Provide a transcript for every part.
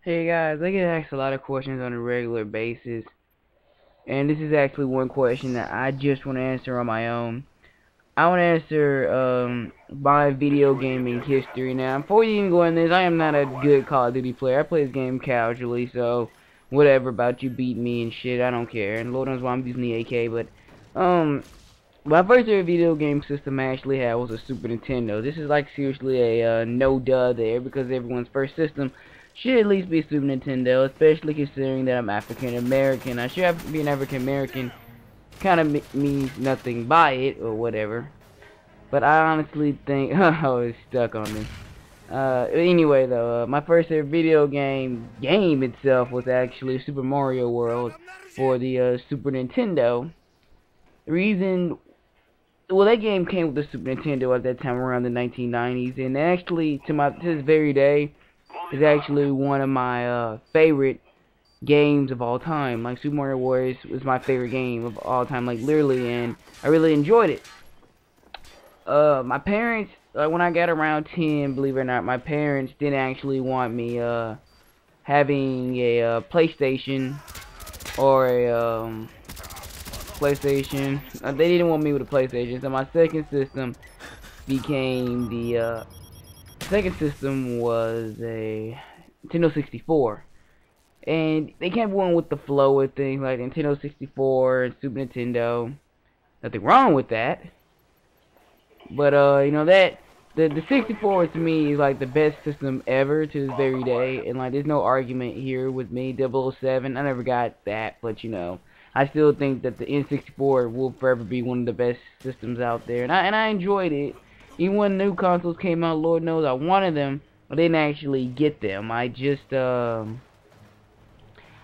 Hey guys, I get asked a lot of questions on a regular basis, and this is actually one question that I just want to answer on my own. I want to answer my video gaming history. Now, before you even go in this, I am not a good Call of Duty player. I play this game casually, so whatever about you beat me and shit, I don't care. And Lord knows why I'm using the AK, but my first ever video game system I actually had was a Super Nintendo. This is like seriously a no duh there, because everyone's first system should at least be Super Nintendo, especially considering that I'm African American. I should have be an African American kind of means nothing by it or whatever, but I honestly think oh, it's stuck on me. Anyway though, my first ever video game itself was actually Super Mario World for the Super Nintendo. The reason, well, that game came with the Super Nintendo at that time around the 1990s, and actually to this very day is actually one of my favorite games of all time. Like, Super Mario Wars was my favorite game of all time, like literally, and I really enjoyed it. My parents, when I got around 10, believe it or not, my parents didn't actually want me having a PlayStation or a PlayStation. They didn't want me with a PlayStation, so my second system became the second system was a Nintendo 64. And they kept going with the flow with things like Nintendo 64 and Super Nintendo. Nothing wrong with that. But you know, that the 64 to me is like the best system ever to this very day, and like there's no argument here with me. 007, I never got that, but you know, I still think that the N64 will forever be one of the best systems out there, and I enjoyed it. Even when new consoles came out, Lord knows I wanted them, I didn't actually get them. I just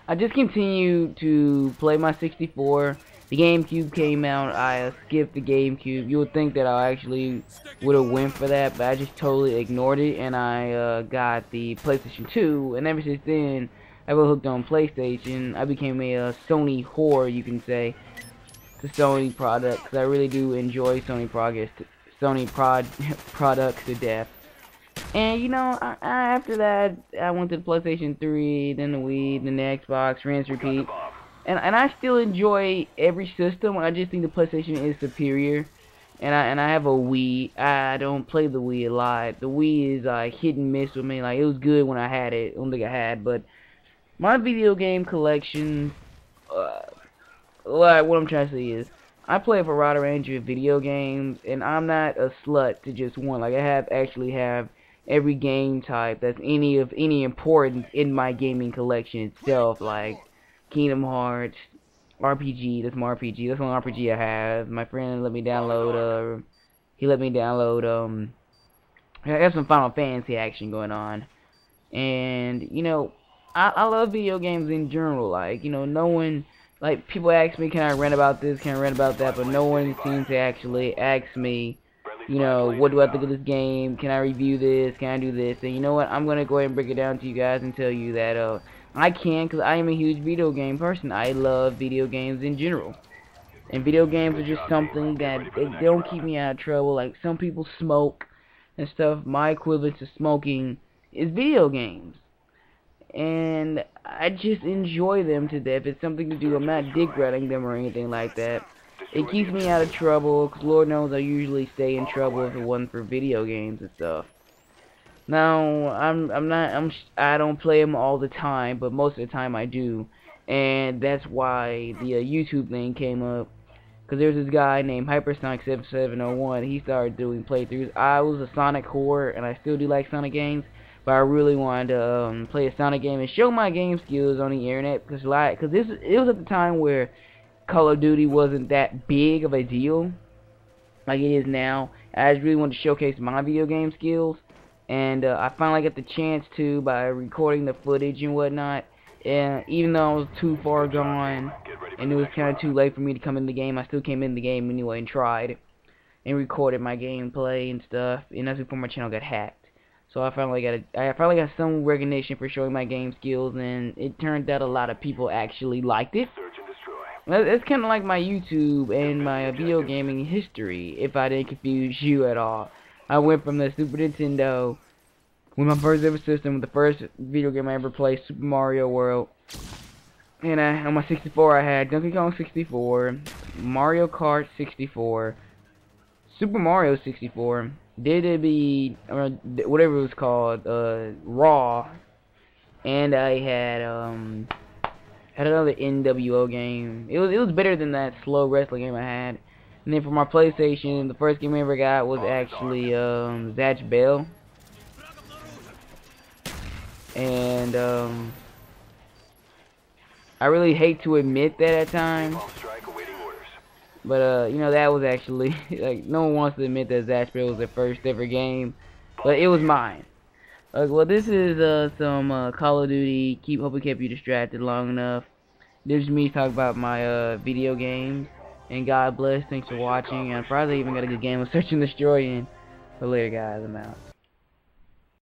continued to play my 64. The GameCube came out, I skipped the GameCube. You would think that I actually would have went for that, but I just totally ignored it, and I got the PlayStation 2, and ever since then, I was hooked on PlayStation. I became a Sony whore, you can say. It's a Sony product, because I really do enjoy Sony products to death. And you know, after that, I went to the PlayStation 3, then the Wii, then the Xbox, rinse, repeat. And I still enjoy every system. I just think the PlayStation is superior. And I have a Wii. I don't play the Wii a lot. The Wii is like hit and miss with me. Like, it was good when I had it. I don't think I had, but my video game collection, like, what I'm trying to say is, I play a variety range of video games, and I'm not a slut to just one. Like, I actually have every game type that's any importance in my gaming collection itself, like Kingdom Hearts, RPG. That's my RPG. That's one RPG I have. My friend let me download. He let me download. I have some Final Fantasy action going on, and you know, I love video games in general. Like, you know, no one. Like, people ask me, can I rant about this, can I rant about that, but no one seems to actually ask me, you know, what do I think of this game, can I review this, can I do this, and you know what, I'm going to go ahead and break it down to you guys and tell you that, I can, because I am a huge video game person. I love video games in general, and video games are just something that, they don't keep me out of trouble. Like, some people smoke and stuff. My equivalent to smoking is video games. And I just enjoy them to death. It's something to do. I'm not dick riding them or anything like that. It keeps me out of trouble, because Lord knows I usually stay in trouble if it wasn't for video games and stuff. Now, I don't play them all the time, but most of the time I do. And that's why the YouTube thing came up. Because there's this guy named Hypersonic7701. He started doing playthroughs. I was a Sonic whore, and I still do like Sonic games. But I really wanted to play a Sonic game and show my game skills on the internet, because it was at the time where Call of Duty wasn't that big of a deal like it is now. I just really wanted to showcase my video game skills, and I finally got the chance to by recording the footage and whatnot. And even though I was too far gone and it was kind of too late for me to come in the game, I still came in the game anyway and tried and recorded my gameplay and stuff. And that's before my channel got hacked. So I finally got some recognition for showing my game skills, and it turned out a lot of people actually liked it. It's kind of like my YouTube and my video gaming history, if I didn't confuse you at all. I went from the Super Nintendo with my first ever system, with the first video game I ever played, Super Mario World. And on my 64 I had Donkey Kong 64, Mario Kart 64, Super Mario 64, DDB, or whatever it was called, Raw, and I had another NWO game. It was better than that slow wrestling game I had. And then for my PlayStation, the first game I ever got was actually Zatch Bell. And I really hate to admit that at times, but you know, that was actually like, no one wants to admit that Zatch Bell was their first ever game, but it was mine. Well, this is some Call of Duty. Hope we kept you distracted long enough. This is me talking about my video games. And God bless. Thanks for watching. And I probably even got a good game of Search and Destroy in. But later, guys, I'm out.